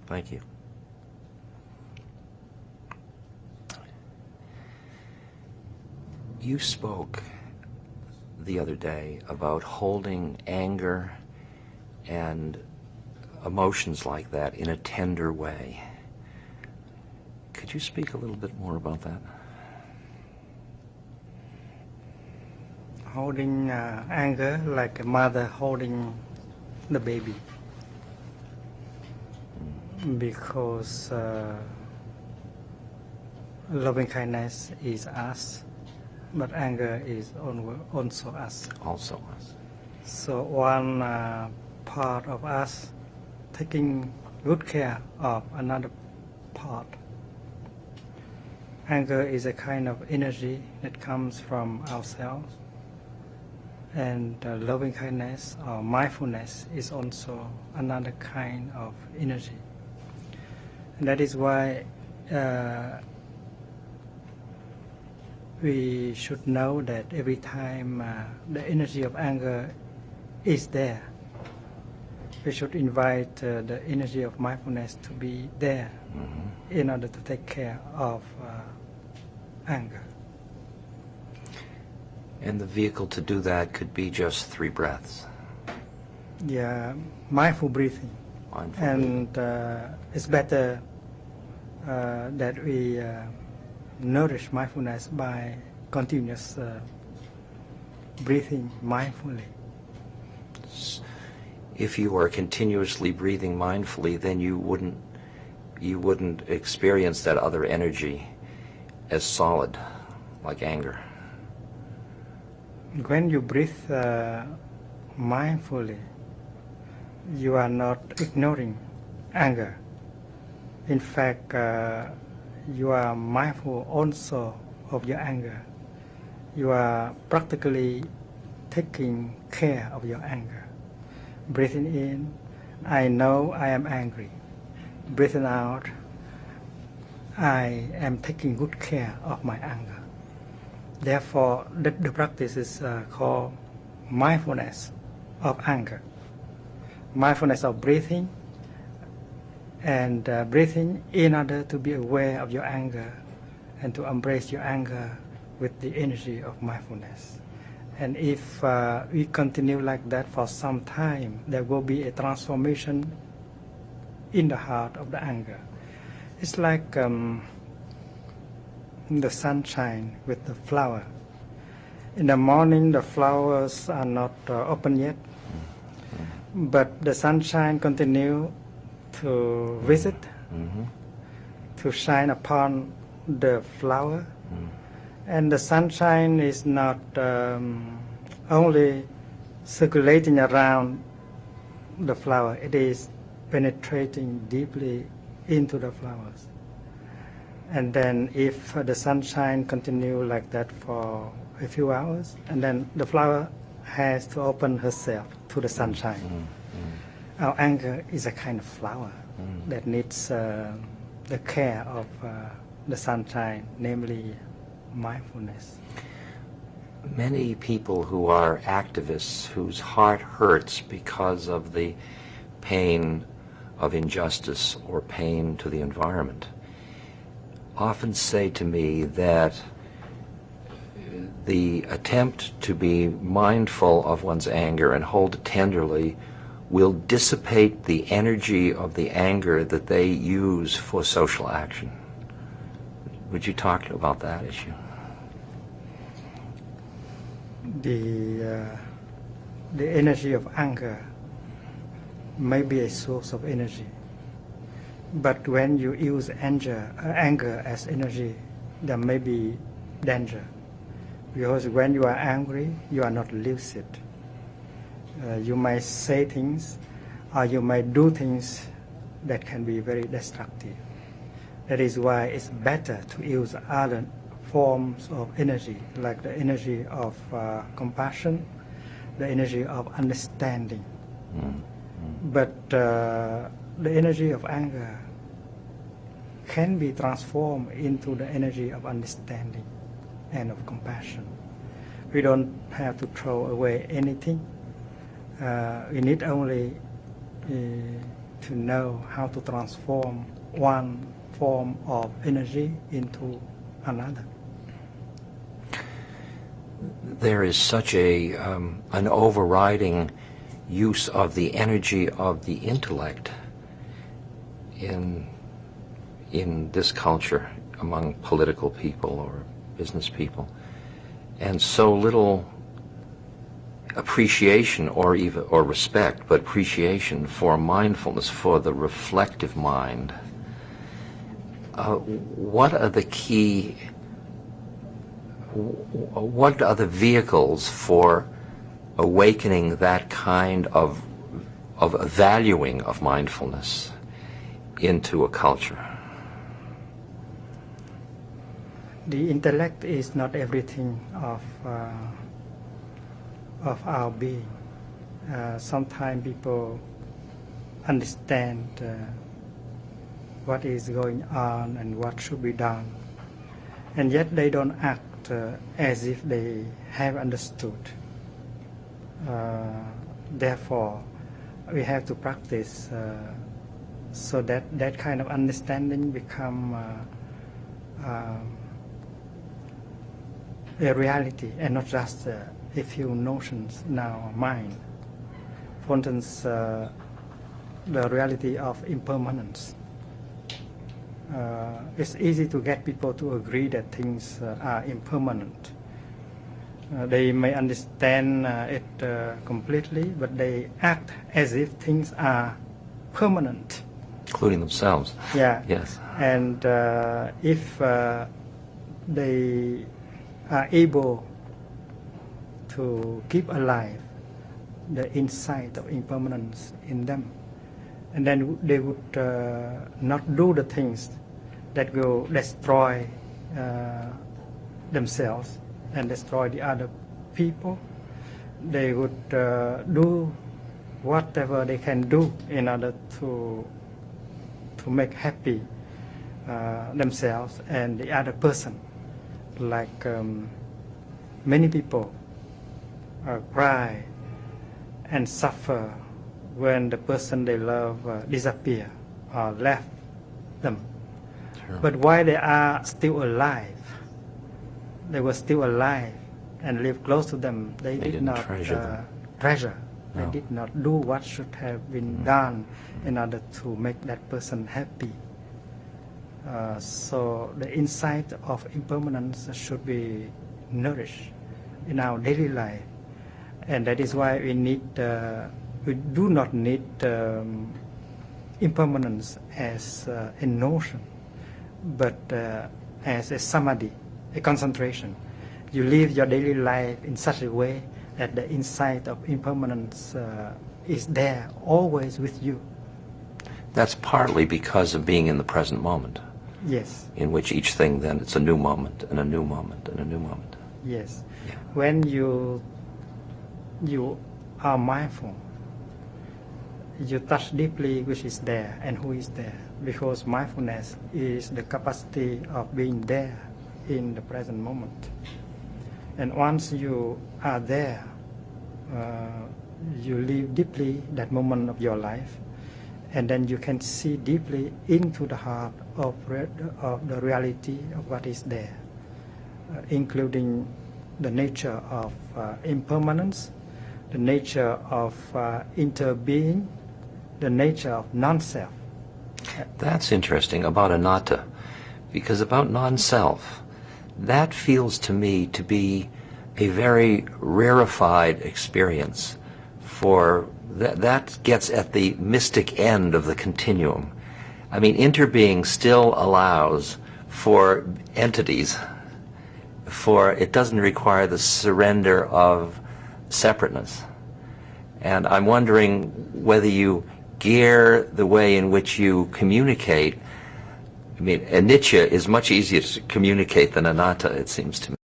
Thank you. You spoke the other day about holding anger and emotions like that in a tender way. Could you speak a little bit more about that? Holding anger like a mother holding the baby. Because loving kindness is us, but anger is also us. Also us. So one part of us taking good care of another part. Anger is a kind of energy that comes from ourselves, and loving kindness or mindfulness is also another kind of energy. And that is why we should know that every time the energy of anger is there, we should invite the energy of mindfulness to be there in order to take care of anger. And the vehicle to do that could be just 3 breaths. Yeah, mindful breathing. And it's better that we nourish mindfulness by continuous breathing mindfully. If you are continuously breathing mindfully, then you wouldn't experience that other energy as solid, like anger. When you breathe mindfully, you are not ignoring anger. In fact, you are mindful also of your anger. You are practically taking care of your anger. Breathing in, I know I am angry. Breathing out, I am taking good care of my anger. Therefore, the practice is called mindfulness of anger. Mindfulness of breathing, and breathing in order to be aware of your anger and to embrace your anger with the energy of mindfulness. And if we continue like that for some time, there will be a transformation in the heart of the anger. It's like the sunshine with the flower. In the morning, the flowers are not open yet, but the sunshine continue to visit, to shine upon the flower. And the sunshine is not only circulating around the flower, it is penetrating deeply into the flowers. And then if the sunshine continue like that for a few hours, and then the flower has to open herself to the sunshine. Our anger is a kind of flower that needs the care of the sunshine, namely mindfulness. Many people who are activists whose heart hurts because of the pain of injustice or pain to the environment often say to me that the attempt to be mindful of one's anger and hold it tenderly will dissipate the energy of the anger that they use for social action. Would you talk about that issue? The energy of anger may be a source of energy, but when you use anger as energy, there may be danger, because when you are angry, you are not lucid. You may say things, or you may do things that can be very destructive. That is why it's better to use other forms of energy, like the energy of compassion, the energy of understanding. But the energy of anger can be transformed into the energy of understanding and of compassion. We don't have to throw away anything. We need only to know how to transform one form of energy into another. There is such an overriding use of the energy of the intellect in this culture among political people or business people, and so little appreciation or respect, but appreciation for mindfulness, for the reflective mind. What are the vehicles for awakening that kind of valuing of mindfulness into a culture? The intellect is not everything of our being. Sometimes people understand what is going on and what should be done, and yet they don't act as if they have understood. Therefore, we have to practice so that that kind of understanding become a reality and not just a few notions in our mind. For instance, the reality of impermanence. It's easy to get people to agree that things are impermanent. They may understand it completely, but they act as if things are permanent. Including themselves. Yeah. Yes. And if they are able to keep alive the insight of impermanence in them, and then they would not do the things that will destroy themselves and destroy the other people. They would do whatever they can do in order to make happy themselves and the other person. Like many people cry and suffer when the person they love disappear or left them. Sure. But while they are still alive, they were still alive and live close to them, they did not treasure. They No. did not do what should have been done in order to make that person happy. So the insight of impermanence should be nourished in our daily life, and that is why we do not need impermanence as a notion, but as a samadhi, a concentration. You live your daily life in such a way that the insight of impermanence is there, always with you. That's partly because of being in the present moment. Yes. In which each thing then, it's a new moment and a new moment and a new moment. Yes. Yeah. When you are mindful, you touch deeply which is there and who is there, because mindfulness is the capacity of being there in the present moment. And once you are there, you live deeply that moment of your life, and then you can see deeply into the heart of the reality of what is there, including the nature of impermanence, the nature of interbeing, the nature of non-self. That's interesting about anatta, because about non-self, that feels to me to be a very rarefied experience, for that gets at the mystic end of the continuum. I mean, interbeing still allows for entities, for it doesn't require the surrender of separateness. And I'm wondering whether you gear the way in which you communicate. I mean, anicca is much easier to communicate than anatta, it seems to me.